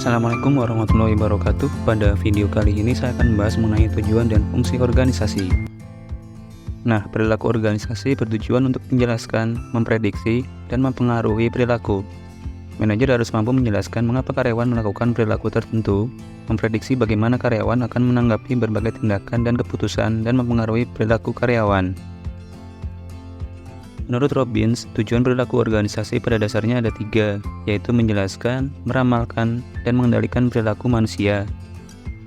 Assalamualaikum warahmatullahi wabarakatuh. Pada video kali ini saya akan membahas mengenai tujuan dan fungsi organisasi. Nah, perilaku organisasi bertujuan untuk menjelaskan, memprediksi, dan mempengaruhi perilaku. Manajer harus mampu menjelaskan mengapa karyawan melakukan perilaku tertentu, memprediksi bagaimana karyawan akan menanggapi berbagai tindakan dan keputusan, dan mempengaruhi perilaku karyawan. Menurut Robbins, tujuan perilaku organisasi pada dasarnya ada 3, yaitu menjelaskan, meramalkan, dan mengendalikan perilaku manusia.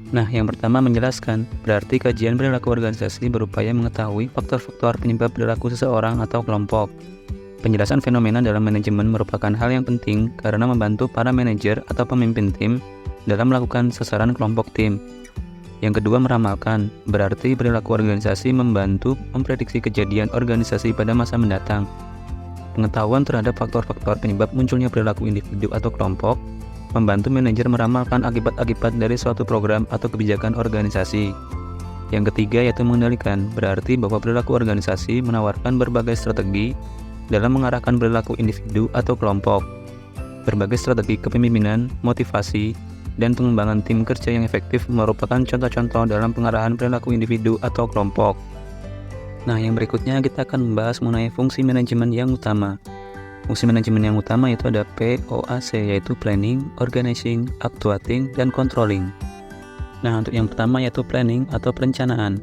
Nah, yang pertama menjelaskan, berarti kajian perilaku organisasi berupaya mengetahui faktor-faktor penyebab perilaku seseorang atau kelompok. Penjelasan fenomena dalam manajemen merupakan hal yang penting karena membantu para manajer atau pemimpin tim dalam melakukan sasaran kelompok tim. Yang kedua meramalkan, berarti perilaku organisasi membantu memprediksi kejadian organisasi pada masa mendatang. Pengetahuan terhadap faktor-faktor penyebab munculnya perilaku individu atau kelompok membantu manajer meramalkan akibat-akibat dari suatu program atau kebijakan organisasi. Yang ketiga yaitu mengendalikan, berarti bahwa perilaku organisasi menawarkan berbagai strategi dalam mengarahkan perilaku individu atau kelompok. Berbagai strategi kepemimpinan, motivasi, dan pengembangan tim kerja yang efektif merupakan contoh-contoh dalam pengarahan perilaku individu atau kelompok. Nah, yang berikutnya kita akan membahas mengenai fungsi manajemen yang utama. Fungsi manajemen yang utama itu ada POAC, yaitu Planning, Organizing, Actuating, dan Controlling. Nah, untuk yang pertama yaitu Planning atau perencanaan.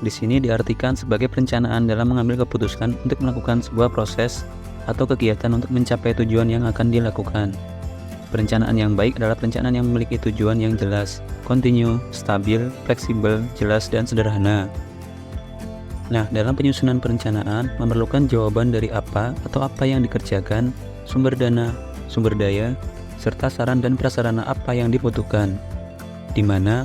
Di sini diartikan sebagai perencanaan dalam mengambil keputusan untuk melakukan sebuah proses atau kegiatan untuk mencapai tujuan yang akan dilakukan. Perencanaan yang baik adalah perencanaan yang memiliki tujuan yang jelas, kontinu, stabil, fleksibel, jelas, dan sederhana. Nah, dalam penyusunan perencanaan memerlukan jawaban dari apa atau apa yang dikerjakan, sumber dana, sumber daya, serta saran dan prasarana apa yang dibutuhkan. Di mana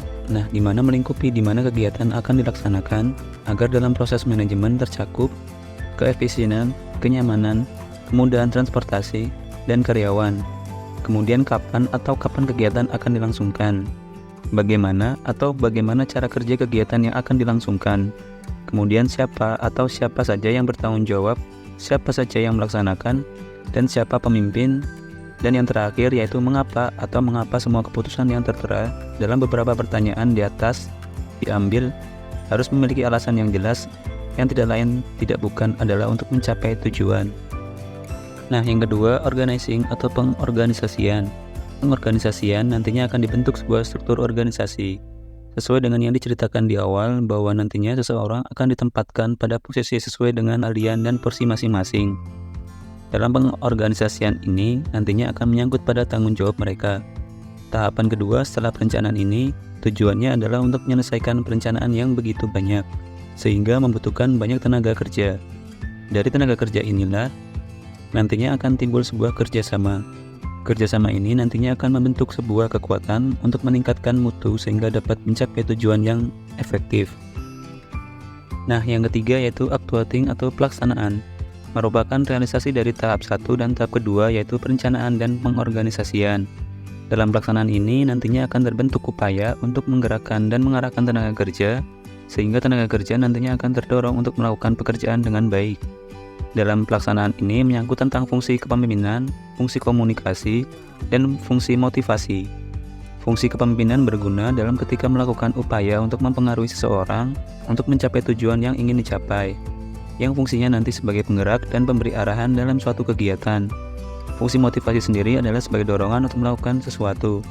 melingkupi di mana kegiatan akan dilaksanakan agar dalam proses manajemen tercakup keefisienan, kenyamanan, kemudahan transportasi, dan karyawan. Kemudian kapan kegiatan akan dilangsungkan, bagaimana cara kerja kegiatan yang akan dilangsungkan, kemudian siapa saja yang bertanggung jawab, siapa saja yang melaksanakan, dan siapa pemimpin, dan yang terakhir yaitu mengapa semua keputusan yang tertera dalam beberapa pertanyaan di atas diambil harus memiliki alasan yang jelas yang tidak lain tidak bukan adalah untuk mencapai tujuan. Nah, yang kedua, organizing atau pengorganisasian. Pengorganisasian nantinya akan dibentuk sebuah struktur organisasi. Sesuai dengan yang diceritakan di awal, bahwa nantinya seseorang akan ditempatkan pada posisi sesuai dengan ahlian dan porsi masing-masing. Dalam pengorganisasian ini, nantinya akan menyangkut pada tanggung jawab mereka. Tahapan kedua setelah perencanaan ini, tujuannya adalah untuk menyelesaikan perencanaan yang begitu banyak, sehingga membutuhkan banyak tenaga kerja. Dari tenaga kerja inilah, nantinya akan timbul sebuah kerjasama. Kerjasama ini nantinya akan membentuk sebuah kekuatan untuk meningkatkan mutu sehingga dapat mencapai tujuan yang efektif. Nah, yang ketiga yaitu actuating atau pelaksanaan. Merupakan realisasi dari tahap 1 dan tahap kedua yaitu perencanaan dan pengorganisasian. Dalam pelaksanaan ini nantinya akan terbentuk upaya untuk menggerakkan dan mengarahkan tenaga kerja sehingga tenaga kerja nantinya akan terdorong untuk melakukan pekerjaan dengan baik. Dalam pelaksanaan ini menyangkut tentang fungsi kepemimpinan, fungsi komunikasi, dan fungsi motivasi. Fungsi kepemimpinan berguna dalam ketika melakukan upaya untuk mempengaruhi seseorang untuk mencapai tujuan yang ingin dicapai, yang fungsinya nanti sebagai penggerak dan pemberi arahan dalam suatu kegiatan. Fungsi motivasi sendiri adalah sebagai dorongan untuk melakukan sesuatu.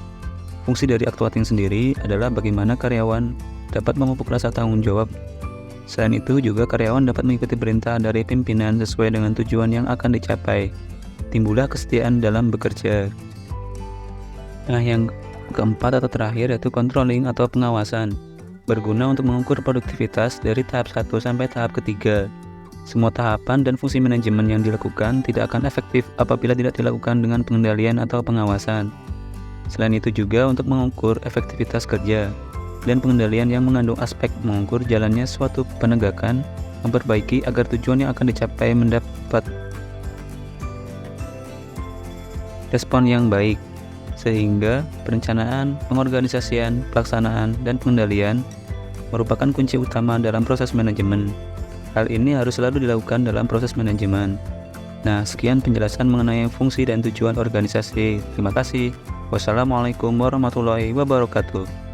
Fungsi dari actuating sendiri adalah bagaimana karyawan dapat memupuk rasa tanggung jawab. Selain itu juga karyawan dapat mengikuti perintah dari pimpinan sesuai dengan tujuan yang akan dicapai. Timbullah kesetiaan dalam bekerja. Nah, yang keempat atau terakhir yaitu controlling atau pengawasan. Berguna untuk mengukur produktivitas dari tahap 1 sampai tahap ketiga. Semua tahapan dan fungsi manajemen yang dilakukan tidak akan efektif apabila tidak dilakukan dengan pengendalian atau pengawasan. Selain itu juga untuk mengukur efektivitas kerja dan pengendalian yang mengandung aspek mengukur jalannya suatu penegakan, memperbaiki agar tujuan yang akan dicapai mendapat respon yang baik, sehingga perencanaan, pengorganisasian, pelaksanaan, dan pengendalian merupakan kunci utama dalam proses manajemen. Hal ini harus selalu dilakukan dalam proses manajemen. Nah, sekian penjelasan mengenai fungsi dan tujuan organisasi. Terima kasih. Wassalamualaikum warahmatullahi wabarakatuh.